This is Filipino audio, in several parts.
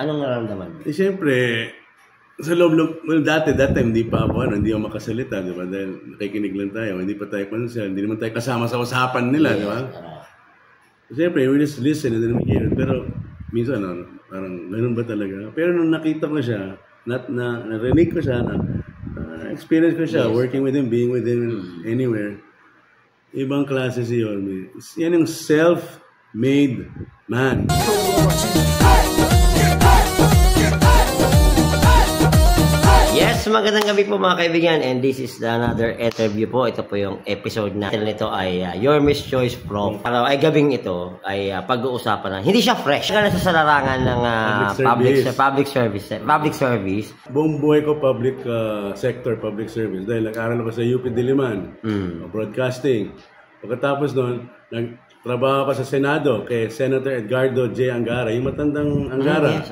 Anong nararamdaman mo? Siyempre, sa loob, well, dati hindi pa ako, hindi ako makasalita, di ba? Dahil nakikinig lang tayo, hindi pa tayo pansel, hindi naman tayo kasama sa usapan nila, di ba? Siyempre, we just listen and then we hear it. Pero, minsan, parang, ganun ba talaga? Pero nung nakita ko siya, narinig ko siya, experience ko siya, working with him, being with him anywhere, ibang klase si Yorme. Yan yung self-made man. Yes, magandang gabi po mga kaibigan, and this is another interview po. Ito po yung episode natin. Ito ay Yorme's Choice from ay gabing ito ay pag-uusapan na hindi siya fresh. Kaya nasa larangan ng public service. Buong buhay ko public sector, public service. Dahil nag-aral ako sa UP Diliman, broadcasting. Pagkatapos doon, nagtrabaho ako sa Senado kay Senator Edgardo J. Angara, yung matandang Angara, yes,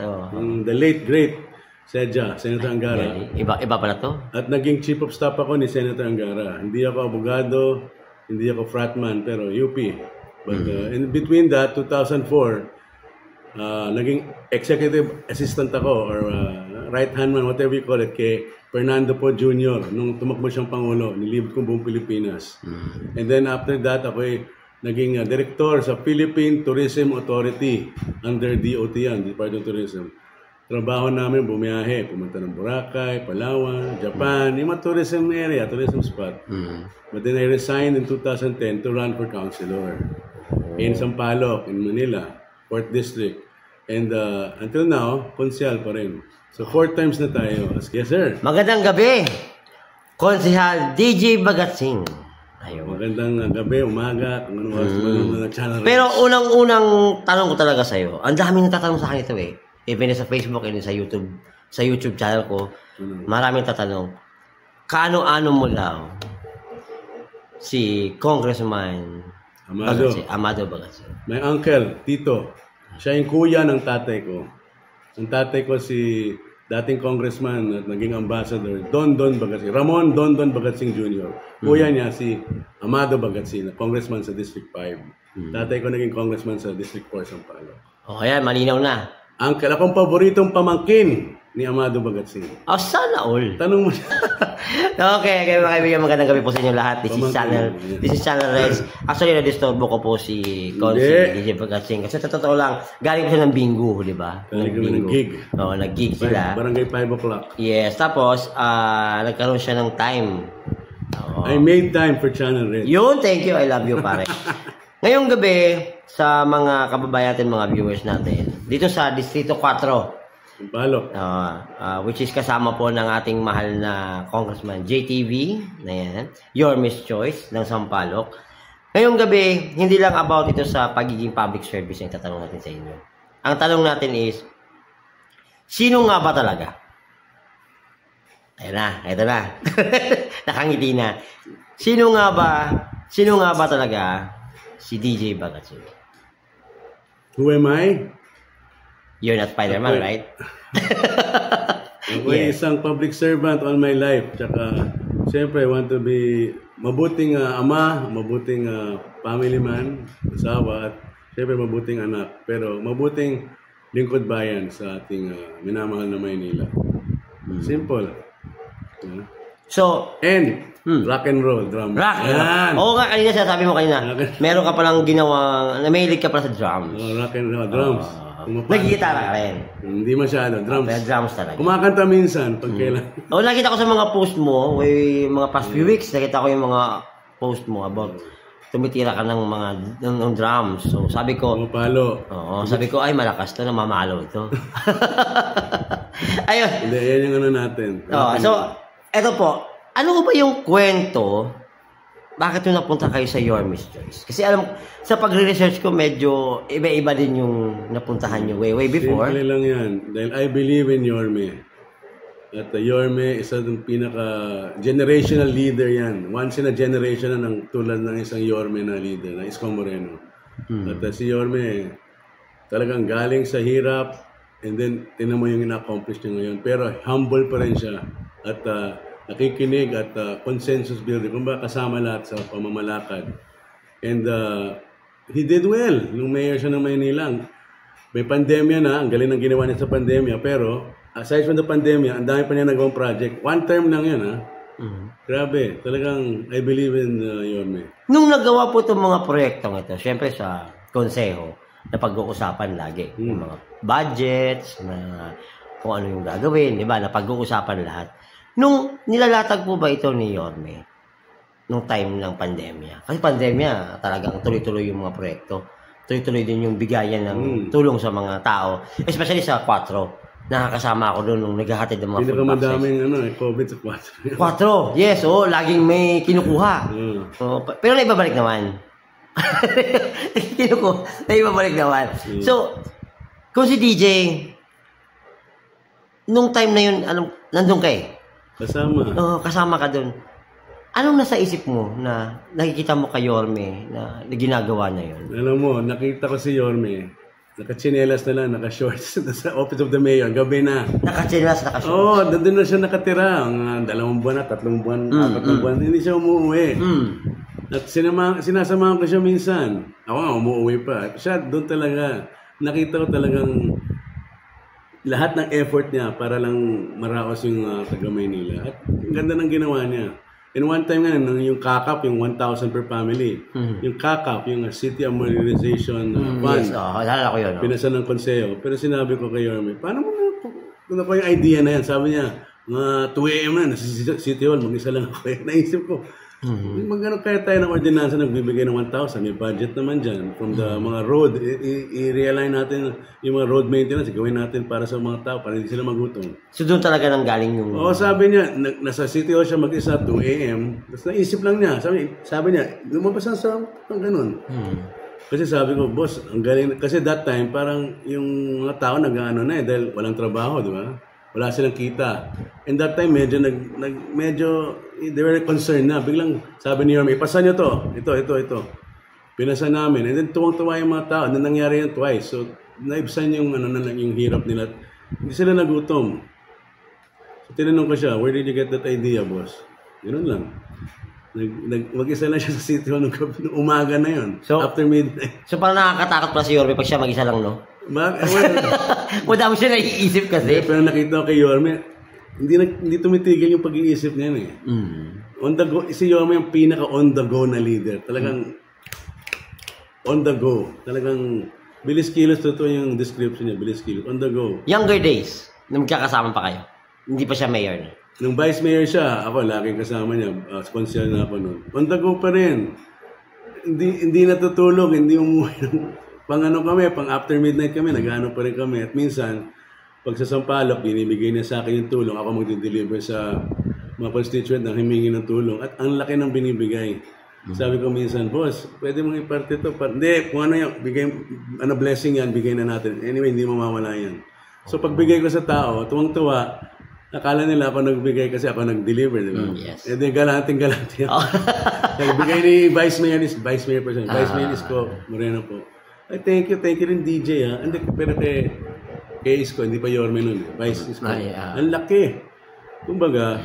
the late great Senator Angara. Iba pala to? At naging chief of staff ako ni Senator Angara. Hindi ako abogado, hindi ako fratman, pero UP. But in between that, 2004, naging executive assistant ako or right-hand man, whatever you call it, kay Fernando Po Jr. nung tumakbo siyang Pangulo, nilibot kong buong Pilipinas. And then after that, ako naging director sa Philippine Tourism Authority under DOT yan, Department of Tourism. Trabaho namin, bumiyahe, pumunta ng Boracay, Palawan, Japan, yung mga tourism area, tourism spot. But then I resigned in 2010 to run for councilor in Sampaloc, in Manila, 4th District. And until now, konsyal pa rin. So 4 times na tayo. Yes, sir. Magandang gabi, Konsehal DJ Bagatsing. Ayun. Magandang gabi, umaga, kung ano channel. Pero unang-unang tanong ko talaga sa'yo, ang dami natatanong sa akin ito eh. Even sa Facebook and sa YouTube channel ko, maraming tatanong, kaano-ano mo lang si Congressman Amado Bagatsing? My uncle, tito, siya yung kuya ng tatay ko. Ang tatay ko si dating congressman at naging ambassador, Don Bagatsing, Ramon Don Bagatsing Jr. Kuya niya si Amado Bagatsing, congressman sa District 5. Tatay ko naging congressman sa District 4, Sampaloc. O kaya, malinaw na. Uncle, akong paboritong pamangkin ni Amado Bagatsing. Sana all. Tanong mo siya. Okay, mga kaibigan, magandang gabi po sa inyo lahat. This is Channel Reds. Actually, na-disturbo ko po si DJ Bagatsing. Kasi totoo lang, galing ko siya ng bingo, di ba? Galing kami ng gig. Oo, nag-gig sila. Barangay 5 o'clock. Yes, tapos, nagkaroon siya ng time. I made time for Channel Reds. Yun, thank you. I love you, pare. Ngayong gabi, sa mga kababayan natin, mga viewers natin, dito sa Distrito 4, Sampaloc, which is kasama po ng ating mahal na Congressman JTV, na yan, Yorme's Choice ng Sampaloc. Ngayong gabi, hindi lang about ito sa pagiging public service yung tatanong natin sa inyo. Ang tanong natin is, sino nga ba talaga? Ayan na, ito na. Nakangiti na. Sino nga ba talaga si DJ Bagatsing? Who am I? You're not Spider-Man, right? Ako ay isang public servant all my life. Tsaka, siyempre, I want to be mabuting ama, mabuting family man, asawa, at siyempre mabuting anak. Pero mabuting lingkod bayan sa ating minamahal na Maynila. Simple. So, rock and roll, drums. Rock. Oo nga, kanina sabi mo kanina, meron ka palang ginawang, namahilig ka pala sa drums. Rock and roll, drums. Nag-gitara ka rin? Hindi masyado, drums. Pero drums talaga. Kumakanta minsan, pag kailan. Nakita ko sa mga post mo, mga past few weeks, nakita ko yung mga post mo about tumitira ka ng mga ng drums. So, sabi ko, palo. Oo, sabi ko, ay malakas to, namamalo ito. Ayun. Hindi, yan yung ano natin. So, eto po, ano ba yung kwento, bakit yung napunta kayo sa Yorme's Choice? Kasi alam, sa pagre-research ko, medyo iba-iba din yung napuntahan nyo way before. Simple lang yan. Dahil I believe in Yorme. At Yorme, isa ng pinaka-generational leader yan. Once in a generation na tulad ng isang Yorme na leader, na Isko Moreno. At si Yorme, talagang galing sa hirap, and then, tinan mo yung ina-accomplish niya ngayon. Pero humble pa rin siya. At nakikinig at consensus building. Kung ba kasama lahat sa pamamalakad. And he did well. Nung mayor siya ng Maynila, may pandemya na, ang galing ng ginawa niya sa pandemya, pero aside from the pandemya, ang dami pa niya nagawang project. One term lang yan, ha? Grabe, talagang I believe in Yorme. Nung nagawa po itong mga proyektong ito, syempre sa konseho, na pag-uusapan lagi. Yung mga budgets, na kung ano yung gagawin, di ba? Na pag-uusapan lahat. Nung nilalatag po ba ito ni Yorme, nung time ng pandemya? Kasi pandemya, talagang tuloy-tuloy yung mga proyekto. Tuloy-tuloy din yung bigayan ng tulong sa mga tao. Especially sa 4. Nakakasama ako doon nung naghahatid ng mga food boxes. Pinakamadaming COVID sa 4. Yes, laging may kinukuha. Pero naibabalik naman. Naibabalik naman. So, kung si DJ, nung time na yun, nandun ka eh. Kasama ka doon. Anong nasa isip mo na nakikita mo kay Yorme na ginagawa na yun? Alam mo, nakita ko si Yorme. Naka-chinelas na lang, naka-shorts sa office of the mayor, gabi na. Naka-chinelas, naka-shorts? Oo, doon na siya nakatira. 2 buwan na, 3 buwan, 4 buwan. Hindi siya umuwi. At sinasamahan ko siya minsan. Ako nga, umuwi pa. Siya, doon talaga, nakita ko talagang lahat ng effort niya para lang maraos yung taga Maynila. At ang ganda ng ginawa niya. And one time nga, yung kakap, yung 1,000 per family. Yung kakap, yung City Modernization Fund. Yes, halala ko yun. Pinasa ng konseho. Pero sinabi ko kay Yorme, paano mo na ko yung idea na yan? Sabi niya, mga 2 a.m. na, nasa City Hall, mag-isa lang ako. Naisip ko, magano kaya tayo ng ordinansa nagbibigay ng 1,000? May budget naman dyan. From the mga road, i-realign natin yung mga road maintenance, gawin natin para sa mga tao, para hindi sila magutom. So doon talaga nang galing yung... Oo, sabi niya, nasa City Hall siya mag-isa, 2 a.m. Tapos naisip lang niya, sabi niya, lumabas na sa ganun. Kasi sabi ko, boss, ang galing. Kasi that time, parang yung mga tao nag-ano na dahil walang trabaho, di ba? Wala silang kita. And that time, medyo they were concerned na. Biglang sabi ni Yorme, ipasa niyo to. Ito. Pinasa namin. And then tuwang-tuwa yung mga tao. And nangyari yan twice. So, naibsan yung, yung hirap nila. Hindi sila nagutom. So, tinanong ko siya, where did you get that idea, boss? Ganoon lang. Mag-isa lang siya sa City Hall nung umaga na yun. So, after midnight. So, parang nakakatakot pa si Yorme pag siya mag-isa lang, no? Madami siya naiisip kasi. Pero nakita ko kay Yorme, hindi tumitigil yung pag-iisip niya eh. On the go, si Yorme yung pinaka on the go na leader. Talagang on the go. Talagang bilis kilos, totoo yung description niya, bilis kilos. On the go. Younger days, nung magkakasama pa kayo, hindi pa siya mayor na. Nung vice mayor siya, ako laging kasama niya, sponsor na ako noon. On the go pa rin. Hindi natutulog, hindi umuwi. Pang after midnight kami, nag-ano pa rin kami. At minsan, pag sa Sampaloc, binibigay niya sa akin yung tulong. Ako magdi-deliver sa mga constituent na himingi ng tulong. At ang laki ng binibigay. Sabi ko minsan, boss, pwede mong iparte ito. Hindi, kung ano yan, blessing yan, bigay na natin. Anyway, hindi mawawala yan. So pagbigay ko sa tao, tuwang-tuwa, akala nila ako nagbigay kasi ako nag-deliver, di ba? Yes. E di galanting-galanting ako. Nagbigay ni Vice Mayor person. Vice Mayor ko, Moreno po. Ay, thank you rin DJ ha. Pero kay Isko, hindi pa Yorme nun. Vice Isko. Ang laki. Kumbaga,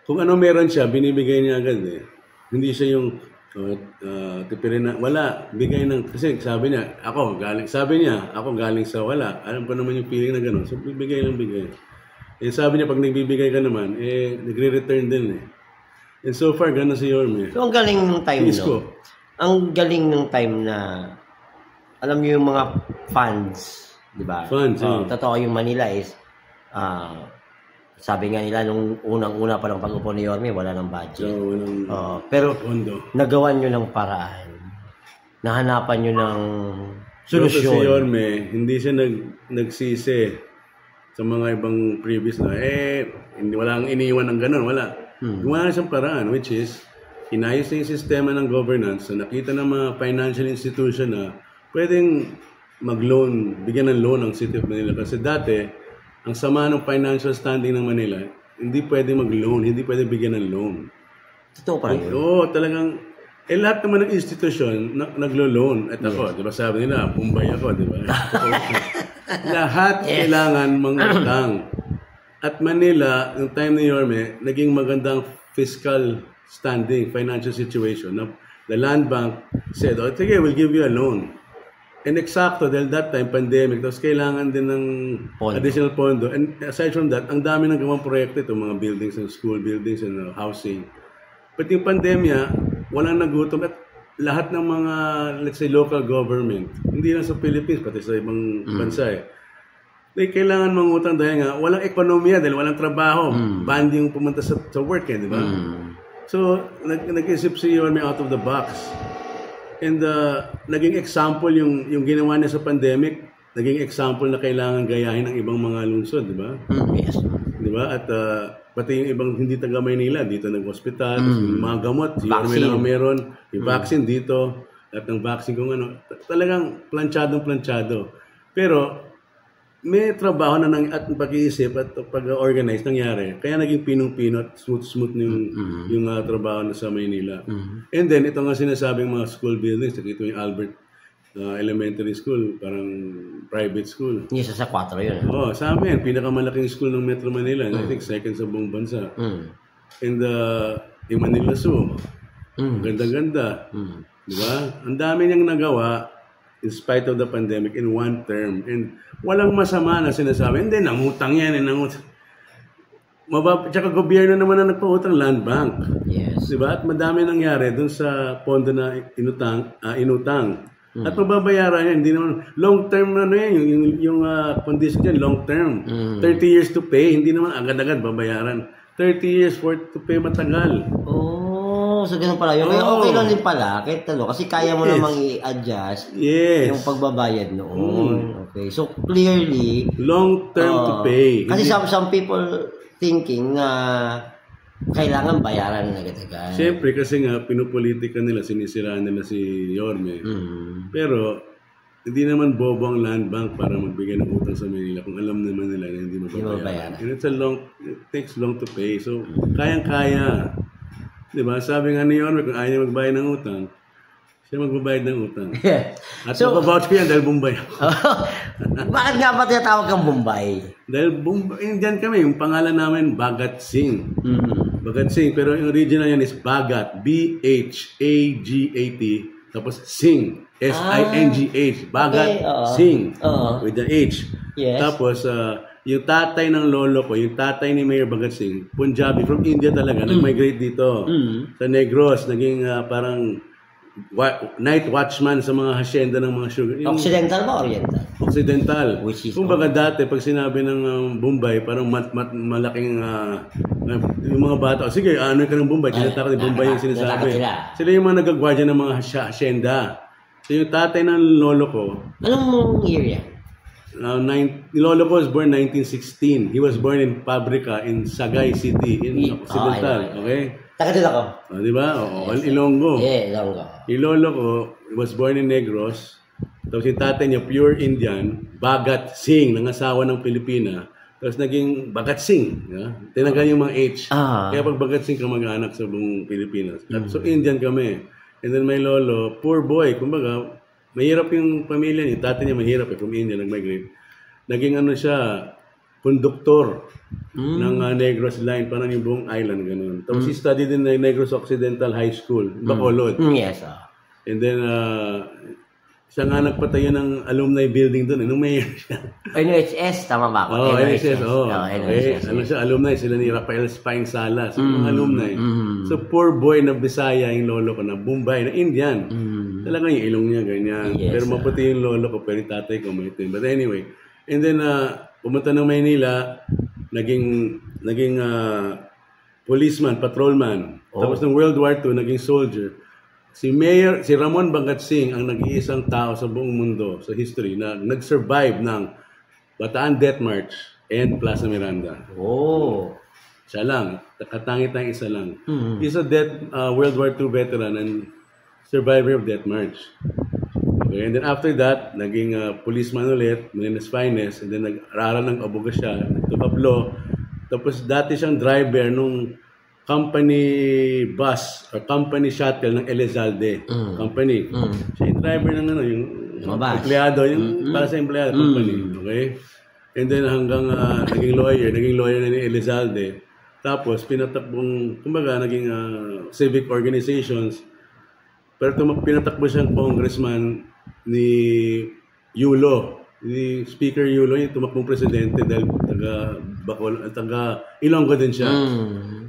kung ano meron siya, binibigay niya agad eh. Hindi siya yung tipirin na, wala, bigay ng, kasi sabi niya, ako galing sa wala. Alam ko naman yung feeling na gano'n. So, bigay lang bigay. Eh, sabi niya, pag nagbibigay ka naman, nagre-return din eh. And so far, gano'n si Yorme. So, ang galing ng time, no? Ang galing ng time na alam niyo yung mga funds, di ba? Funds, totoo yung Manila is, sabi nga nila, nung unang-una pa lang pag-upo ni Yorme, wala ng budget. So, pero nagawan nyo ng paraan. Nahanapan nyo ng solusyon. Si Yorme, hindi siya nagsisi sa mga ibang previous na, hindi walang iniwan ng ganun, wala. Gumawa siyang paraan, which is, inayos na yung sistema ng governance, so nakita ng mga financial institution na pwedeng mag-loan, bigyan ng loan ang City of Manila. Kasi dati, ang sama ng financial standing ng Manila, hindi pwedeng mag-loan, hindi pwedeng bigyan ng loan. Totoo pa rin. Oo, talagang, lahat naman ng institution, naglo-loan. At ako, di ba sabi nila, Bombay ako, di ba? Lahat kailangan mangutang. At Manila, yung time ni Yorme, naging magandang fiscal standing, financial situation. The Land Bank said, sige, we'll give you a loan. And eksakto, dahil that time, pandemic, tapos kailangan din ng Pondo. additional pondo. And aside from that, ang dami ng gawang proyekto ito, mga buildings and school buildings and housing. But yung pandemya, walang nagutom at lahat ng mga, let's say, local government, hindi lang sa Philippines, pati sa ibang bansa kailangan mangutang dahil nga, walang ekonomiya, dahil walang trabaho. Band yung pumunta sa work, di ba? So, nag-isip si Yorme out of the box. And naging example yung ginawa niya sa pandemic, naging example na kailangan gayahin ng ibang mga lungsod, di ba? Yes. Di ba? At pati yung ibang hindi taga Maynila, dito nag-hospital, yung mga gamot, yung meron, yung vaccine dito, at ng vaccine kung ano, talagang planchadong-planchado. Pero, may trabaho na at pag-iisip at pag-organize nangyari. Kaya naging pinong-pino at smooth yung trabaho na sa Maynila. And then, ito nga sinasabing mga school buildings, ito yung Albert Elementary School, parang private school. Isa sa 4 yun. Sa amin, pinakamalaking school ng Metro Manila. I think second sa buong bansa. And yung Manila Zoo, ganda-ganda. Diba? Ang dami niyang nagawa in spite of the pandemic in one term. And walang masama na sinasabi, hindi, nangutang yan, tsaka gobyerno naman na nagpautang, land bank. Yes. Diba? At madami nangyari dun sa pondo na inutang. At mababayaran yan, hindi naman, long term na yung condition yan, long term. 30 years to pay, hindi naman agad-agad babayaran. 30 years for to pay matagal. So ganun pala yun. Kaya okay lang din pala, kahit kasi kaya mo namang i-adjust yung pagbabayad noon. Okay. So clearly, long term to pay. Kasi some people thinking na kailangan bayaran na agad-agad. Siyempre, kasi nga, pinupolitika nila, sinisiraan nila si Yorme. Pero, hindi naman bobo ang land bank para magbigay ng utang sa Manila kung alam naman nila na hindi mababayaran. And it takes long to pay. So, kayang-kaya. Diba? Sabi nga ni Yorme, kung ayaw niya magbayad ng utang, siya magbabayad ng utang. At mapabouch ko yan dahil Bombay. Bakit nga ba tinatawag kang Bombay? Dahil Bombay, dyan kami, yung pangalan namin, Bhagat Singh. Bhagat Singh, pero yung original yan is Bhagat, B-H-A-G-A-T, tapos Singh, S-I-N-G-H, Bhagat Singh, with the H. Yes. Tapos, yung tatay ng lolo ko, yung tatay ni Mayor Bhagat Singh, Punjabi, from India talaga, nag-migrate dito. Sa Negros, naging parang night watchman sa mga hacienda ng mga sugar. Occidental ba Oriental? Occidental. Kung baga dati, pag sinabi ng Bombay, parang malaking, yung mga bata, sige, ano ka ng Bombay, tinatakot ni Bombay yung sinasabi. Sila yung mga nagagwadya ng mga hacienda. So yung tatay ng lolo ko, anong year yan? Lolo ko was born 1916. He was born in Pabrika in Sagay City in Occidental. Okay? Taga-dito ako. Di ba? Ilonggo. Ilonggo. Yung lolo ko was born in Negros. Tapos yung tatay niya, pure Indian, Bhagat Singh, nangasawa ng Pilipina. Tapos naging Bhagat Singh. Tinagal yung mga H. Kaya pag Bhagat Singh, kamag-anak sa buong Pilipinas. So Indian kami. And then my lolo, poor boy, kumbaga, mahirap yung pamilya niya. Tatay niya mahirap from India, nag-migrate. Naging siya, konduktor ng Negros Line, parang yung buong island, gano'n. Tapos he studied in the Negros Occidental High School, Bacolod. Yes, And then, siya nga nagpatayo ng alumni building doon, nung mayor siya. NHS, tama ba ako? NHS, NHS. Siya, alumni, sila ni Rafael Spine Salas, mga alumni. So, poor boy na Bisaya yung lolo ko na Bombay, na Indian. Talagang yung ilong niya, ganyan. Pero maputi yung lolo ko, pero yung tatay ko, may itim. But anyway, and then, pumunta ng Maynila, naging policeman, patrolman. Tapos ng World War II, naging soldier. Si Ramon Bhagat Singh ang nag-iisang tao sa buong mundo, sa history, na nag-survive ng Bataan Death March and Plaza Miranda. Siya lang. Katangi-tang isa lang. He's a World War II veteran and survivor of Death March. Okay, and then after that, naging policeman ulit, Malinas Finest, and then nag-aaral ng aboga siya, took up law. Tapos dati siyang driver nung company bus or company shuttle ng Elizalde company. Siya yung driver ng yung empleyado, yung para sa empleyado company. Okay? And then hanggang naging lawyer na ni Elizalde. Tapos pinatakbong, kumbaga naging civic organizations. Pero pinatakbo siyang congressman ni Yulo. Ni Speaker Yulo, yung tumakbong presidente dahil taga Ilonggo din siya.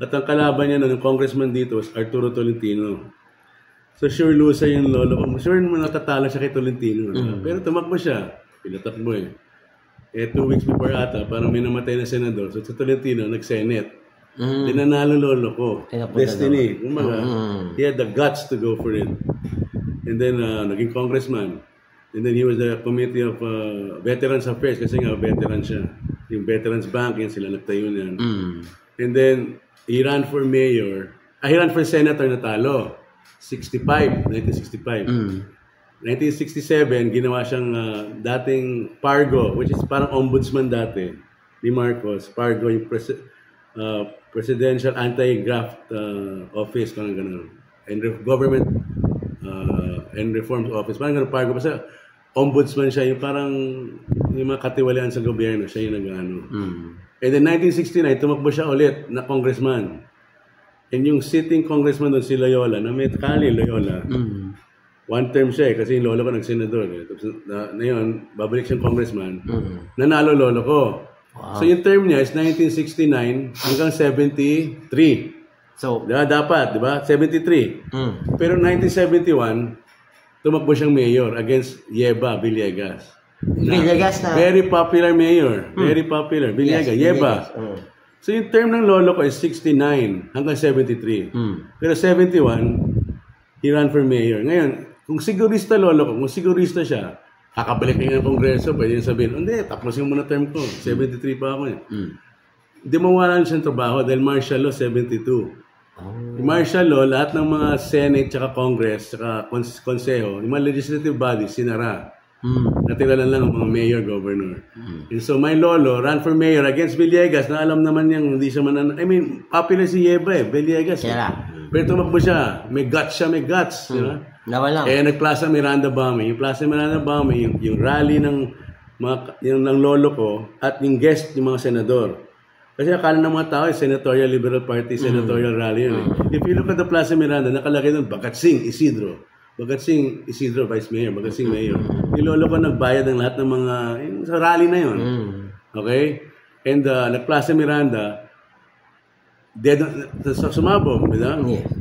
At ang kalaban niya ng congressman dito was Arturo Tolentino. So sure loser yung lolo ko. Sure naman natatalo siya kay Tolentino. Pero tumakbo siya. Pinatakbo eh. 2 weeks before ata, parang may namatay na senador. So sa Tolentino, nag-senate. Dinanalo lolo ko. Destiny. He had the guts to go for it. And then, naging congressman. And then he was the Committee of Veterans Affairs kasi nga veteran siya. Yung Veterans Bank, yan sila nagtayo niyan. And then, he ran for mayor. He ran for senator, natalo. 1965. 1967, ginawa siyang dating Pargo, which is parang ombudsman dati ni Marcos. Pargo, yung Presidential Anti-Graft Office, parang gano'n. And Government and Reforms Office. Parang gano'n Pargo. Basta ombudsman siya, yung parang yung mga katiwalian sa gobyerno, siya yung nag-ano. And then 1969, tumakbo siya ulit na congressman. And yung sitting congressman doon si Loyola, na may Kali Loyola, one term siya kasi yung lolo ko nag-senador. Tapos na yun, babalik siyang congressman, nanalo lolo ko. Wow. So yung term niya is 1969 hanggang 73. So, dapat, di ba? 73. Pero 1971, tumakbo siyang mayor against Yeba Villegas. Villegas na. Very popular mayor. Very popular. Villegas. Yes, Yeba. So yung term ng lolo ko is 69 hanggang 73. Pero 71, he ran for mayor. Ngayon, kung sigurista lolo ko, kung sigurista siya, kakabalik niya ng kongreso, pwede niya sabihin, hindi, tapusin mo na term ko. 73 pa ako eh. Hindi mawalan siyang trabaho dahil martial law 72. Martial law, lahat ng mga Senate, tsaka Congress, tsaka Konseho, yung mga legislative bodies, sinara. Natira lang ang mga mayor, governor. And so my lolo ran for mayor against Villegas na alam naman niyang hindi siya popular si Yeba eh, Villegas. Pero tumakbo siya, may guts siya, may guts. Nawalan. Nag-Plaza Miranda bombing. Yung Plaza Miranda bombing, yung rally ng lolo ko at yung guest, yung mga senador. Kasi akala ng mga tao, Senatorial Liberal Party, Senatorial Rally yun. If you look at the Plaza Miranda, nakalagay doon, Bagat Singh Isidro. Bagat Singh Isidro, Vice Mayor. Bagat Singh Mayor. Yung lolo ko nagbayad ng lahat ng mga, sa rally na yun. Okay? And nag-Plaza Miranda, dead on, sumabog, diba?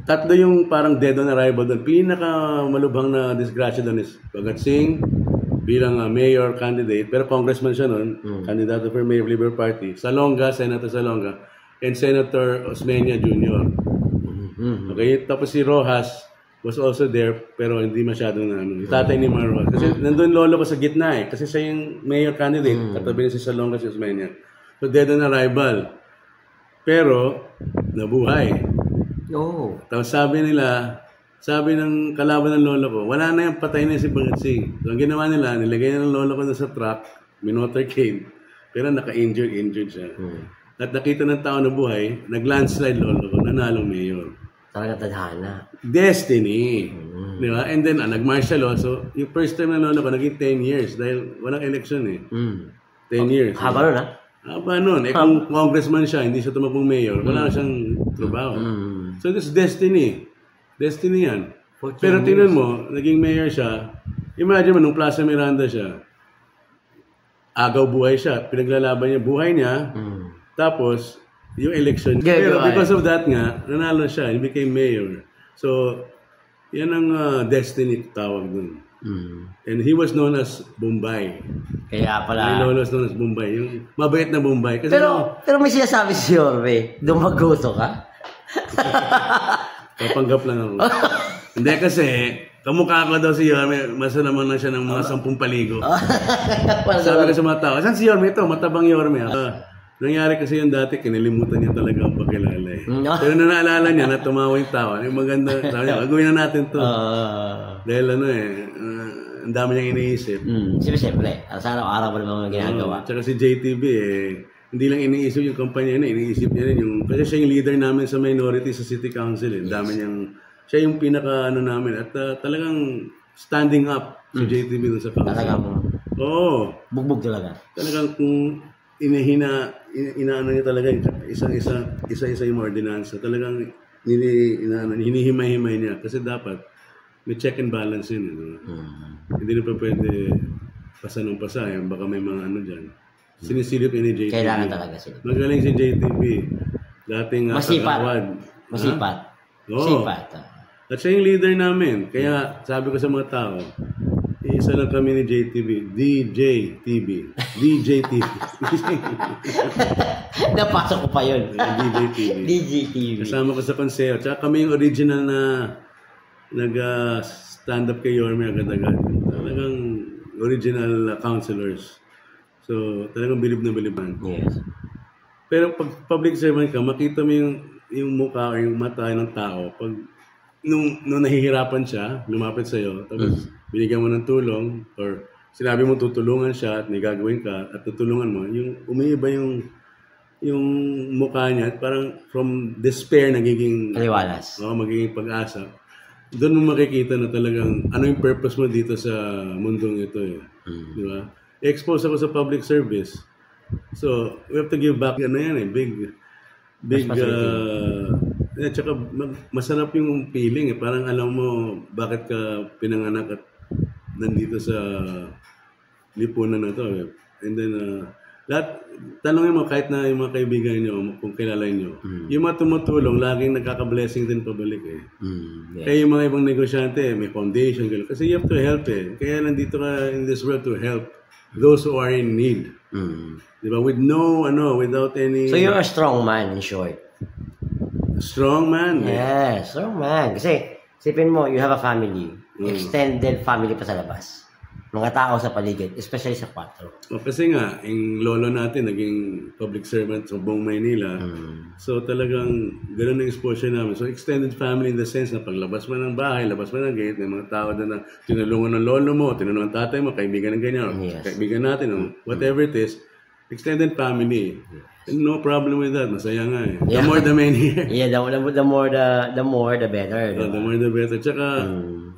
Tatlo yung parang dead on arrival doon. Pinaka-malubhang na disgrasya doon is Bagat Singh, bilang mayor candidate, pero congressman siya noon, kandidato for mayor of Liberal Party, Salonga, Senator Salonga, and Senator Osmeña Jr. Okay, tapos si Rojas was also there, pero hindi masyadong yung tatay ni Marwa. Kasi nandun lolo ko sa gitna eh, kasi siya yung mayor candidate, katabi niya si Salonga, si Osmeña. So dead on arrival. Pero, nabuhay. Tapos sabi ng kalaban ng lolo ko, wala na yung patay na si Bagat Singh. So, ang ginawa nila, nilagay na ng lolo ko na sa truck, minotorcade, pero naka-injured siya. At nakita ng tao na buhay, nag-landslide lolo ko, nanalong mayor. Talaga tadhana. Destiny. Di ba? And then, nag-martial law. So, yung first time na lolo ko, naging 10 years dahil walang election eh. 10 years. Haba nun Haba nun. Kung congressman siya, hindi siya tumakbong mayor, wala siyang trabaho. So, this is destiny. Destiny yan. Pero tingnan mo, naging mayor siya. Imagine mo, nung Plaza Miranda siya, agaw buhay siya. Pinaglalaban niya buhay niya. Tapos, yung election. Pero because of that nga, nanalo siya. He became mayor. So, yan ang destiny tawag dun. And he was known as Bombay. Kaya pala. He was known as Bombay. Yung mabait na Bombay. Kasi pero may sinasabi si Yorme, dumaguto ka? Papanggap lang ako. Hindi kasi, kamukha ko daw si Yorme, masalaman na siya ng mga 10 paligo. Sabi ko sa mga tao, saan si Yorme ito? Matabang Yorme. Nangyari kasi yung dati, kinilimutan niya talaga ang pakilala eh. Pero naalala niya na tumawa yung tao. Yung maganda, sabi niya, gagawin na natin to. Dahil ang dami niyang iniisip. Siyempre, sa araw-araw mo naman ginagawa. Tsaka si JTB hindi lang iniisip yung kampanya niya, iniisip niya rin yung, kasi siya yung leader namin sa minority sa City Council eh. Dami niyang, siya yung pinaka namin. At talagang standing up si JTB dun sa council. Talagang bugbog talaga. Talagang kung inaano niya talaga isa yung ordinansa. Talagang hinihimay-himay niya. Kasi dapat, may check and balance yun. Hindi na pa pwede pasa ng pasa. Baka may mga ano dyan. Sinisilip ni JTV. Kailangan talaga sila. Magaling si JTV. Dating Masipat. kagawad. Masipat. Oo. Sipat. At siya yung leader namin. Kaya sabi ko sa mga tao, isa lang kami ni JTV. DJTV. DJTV. Napasok ko pa yun. DJTV. DJTV. Kasama ko sa konseyo. Tsaka kami yung original na nag-stand up kay Yorme agad-agad. Talagang original counselors. So, talagang bilib na biliban. Yes. Pero pag public servant ka, makita mo yung mukha o yung mata ng tao. Pag nung nahihirapan siya, lumapit sa'yo, tapos binigyan mo ng tulong, or sinabi mo tutulungan siya at may gagawin ka, at tutulungan mo, yung umiiba yung mukha niya, at parang from despair nagiging Kaliwalas. magiging pag-asa. Doon mo makikita na talagang ano yung purpose mo dito sa mundong ito eh. Di ba? I-expose ako sa public service. So, we have to give back. Ano yan eh, big tsaka masarap yung feeling eh. Parang alam mo bakit ka pinanganak at nandito sa lipunan na to eh. And then, tanongin mo kahit na yung mga kaibigan nyo, kung kilala nyo, yung mga tumutulong, laging nagkaka-blessing din pabalik eh. Yes. Kaya yung mga ibang negosyante, may foundation, gano'n. Kasi you have to help eh. Kaya nandito ka in this world to help those who are in need. Diba? Without any... So you're a strong man, in short. Strong man. Yes, strong man. Kasi, sipin mo, you have a family. Extended family pa sa labas. Mga tao sa paligid, especially sa 4. Kasi nga, yung lolo natin naging public servant sa buong Maynila. So talagang gano'n ang exposure namin. So extended family in the sense na paglabas mo ng bahay, labas mo ng gate, may mga tao na tinulungan ng lolo mo, tinulungan ng tatay mo, kaibigan ng ganyan, kaibigan natin, whatever it is, extended family. And no problem with that. Masaya nga eh. The more the merrier. Yeah, the more the better. The more the better. Tsaka,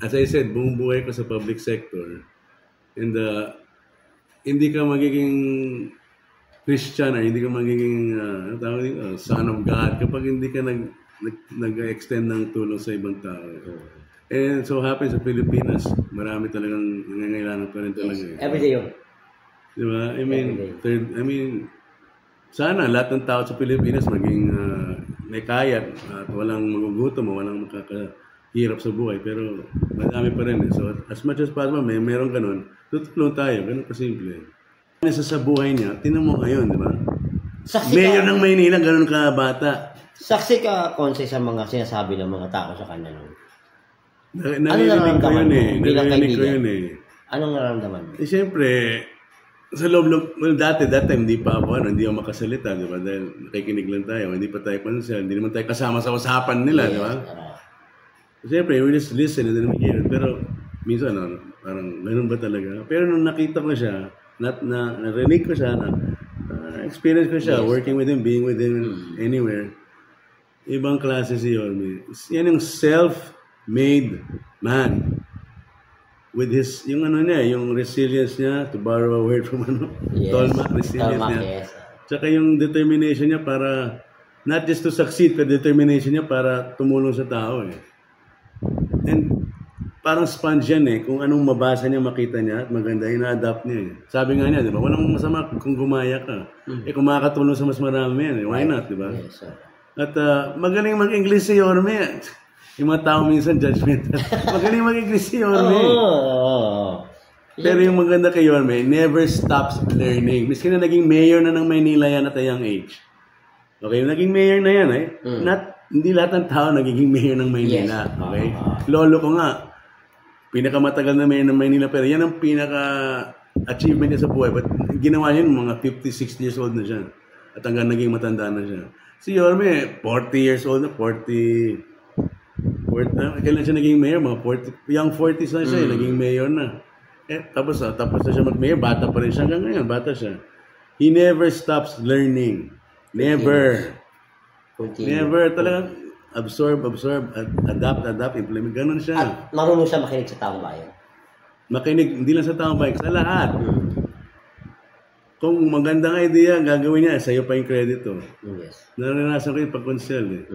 as I said, buong buhay ko sa public sector. And hindi ka magiging Christian or hindi ka magiging son of God kapag hindi ka nag-extend ng tulong sa ibang tao. And so happens sa Pilipinas, marami talagang nangangailangan pa rin talaga. Yes. Everyday yun. Diba? I mean, sana lahat ng tao sa Pilipinas maging may kaya at walang magugutom o walang makakahirap sa buhay. Pero madami pa rin. So as much as possible, meron ganun. Tutulong tayo, ganun kasimple. Nasa sa buhay niya, tinan mo ngayon, di ba? Mayor ng Maynila, ganun ka bata. Saksi ka, Konse, sa mga sinasabi ng mga tao sa kanya. Narinig ko yun eh. Narinig ko yun eh. Anong nararamdaman mo? Siyempre, sa loob, that time, hindi pa ako, hindi ako makasalita, di ba? Dahil nakikinig lang tayo, hindi pa tayo pansya, hindi naman tayo kasama sa usapan nila, di ba? Siyempre, we just listen and then we hear it. Pero, minsan, parang, ganun ba talaga? Pero nung nakita ko siya, narinig ko siya, experience ko siya, working with him, being with him anywhere, ibang klase si Yorme. Yan yung self-made man. With his, yung yung resilience niya, to borrow a word from Tolma, resilience niya. Yes. Tsaka yung determination niya para, not just to succeed, but determination niya para tumulong sa tao eh. And, parang sponge yan eh. Kung anong mabasa niya, makita niya, at maganda, ina-adapt niya eh. Sabi nga niya, di ba? Walang masama kung gumaya ka. Eh, kung makakatulong sa mas marami yan eh. Why not, di ba? Yes, sir. At magaling mag-English si Yorme. Yung mga tao minsan judgmental. Magaling mag-English si Yorme. Pero yung maganda kay Yorme, never stops learning. Miskin na naging mayor na ng Maynila yan at a young age. Okay, naging mayor na yan eh. Hindi lahat ng tao nagiging mayor ng Maynila. Yes. Okay? Lolo ko nga, pinakamatagal na mayor ng Maynila, pero yan ang pinaka-achievement niya sa buhay. But ginawa niya mga 50, 60 years old na siya. At hanggang naging matanda na siya. Si Yorme, 40 years old na, 40 kailan siya naging mayor? Mga 40, young 40s na siya, naging mayor na. Tapos na siya mag-mayor, bata pa rin siya hanggang ngayon, bata siya. He never stops learning. Never. Never. Talagang absorb, adapt, implement. Ganun siya. At marunong siya makinig sa taong bayan. Makinig, hindi lang sa taong bayan, sa lahat. Kung magandang idea, gagawin niya, sa'yo pa yung credit. Yes. Naranasan ko yung pag-consel eh.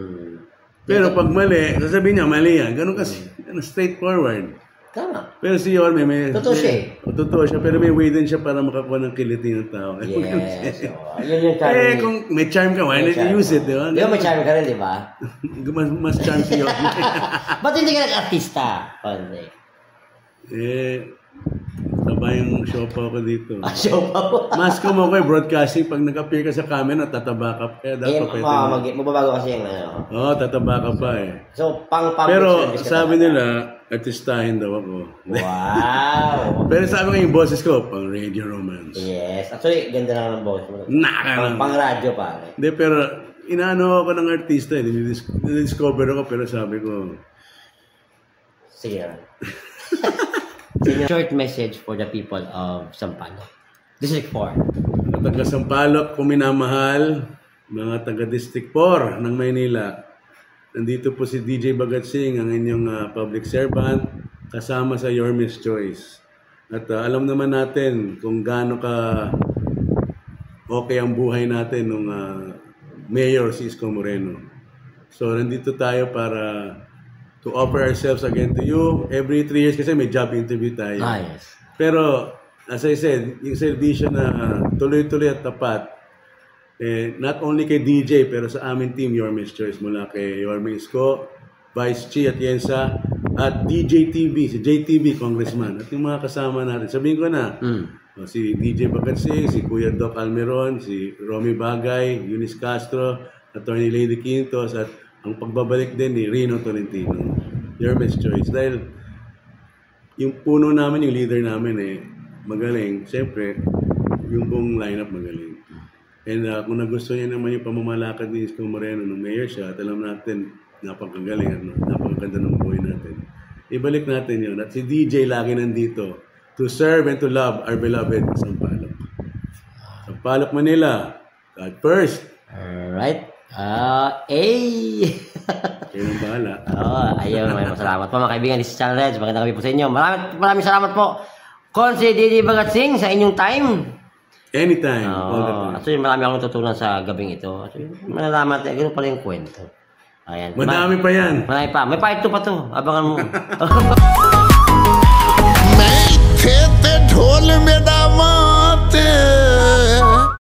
Pero pag mali, sasabihin niya, mali yan. Ganun kasi, straightforward. Tama. Pero si Yorme, Totoo siya eh. Totoo siya, pero may way din siya para makakuha ng kiliti ng tao. Yes. Yun yung charm. Kung may charm ka, why not use it, di ba? Di ba may charm ka rin, di ba? mas charm si Yorme. Ba't hindi ka nag-artista? Konti. Taba yung show pa ako dito. Show pa po. Mas ko mo ko broadcasting, pag nag-appear ka sa camera, tataba ka pa. Kaya dapat mababago kasi yung ano. Oo, tataba ka pa eh. So, pang-public pero service ka sabi talaga. nila, artistahin daw ako. Wow! Pero sabi ko yung boses ko, pang radio romance. Yes. Actually, ganda lang ng boses mo. Naka lang. Pang-radyo pa. Hindi, pero inaano ako ng artista eh. Discover ako, pero sabi ko, sige lang. Short message for the people of Sampaloc. District 4. Mga taga Sampaloc, kung minamahal, mga taga District 4 ng Maynila. Nandito po si DJ Bagatsing, ang inyong public servant, kasama sa Your Miss Choice. At alam naman natin kung gaano ka okay ang buhay natin nung Mayor si Isko Moreno. So, nandito tayo para to offer ourselves again to you. Every 3 years kasi may job interview tayo. Yes. Pero, as I said, yung servisyo na tuloy-tuloy at tapat, not only kay DJ, pero sa aming team, Your Miss Choice, mula kay Yorme Isko, Vice Chi at Yensa, at DJ TV, si JTV, Congressman, at yung mga kasama natin. Sabihin ko na, si DJ Bagatsing, si Kuya Doc Almeron, si Romy Bagay, Eunice Castro, Attorney Lady Quintos, at ang pagbabalik din ni Rino Tolentino. Your Miss Choice. Dahil yung puno namin, yung leader namin magaling. Siyempre, yung buong lineup magaling. And kung nagustuhan niya naman yung pamamalakad ni Isko Moreno nung mayor siya, at alam natin, napakagaling at napakaganda ng buhay natin. Ibalik natin yun. At si DJ lagi nandito to serve and to love our beloved Sampaloc. Sampaloc, Manila. God first. Alright. Yan ang bahala. Ayun, maraming salamat po mga kaibigan. This is Channel Reds. Magandang gabi po sa inyo. Maraming salamat po. Konsi DJ Bagatsing sa inyong time. Anytime. All the time. Actually, marami akong tutunan sa gabing ito. Actually, malalaman natin. Ganun pala yung kwento. Ayan. Madami pa yan. Marami pa. May part 2 pa to. Abangan mo.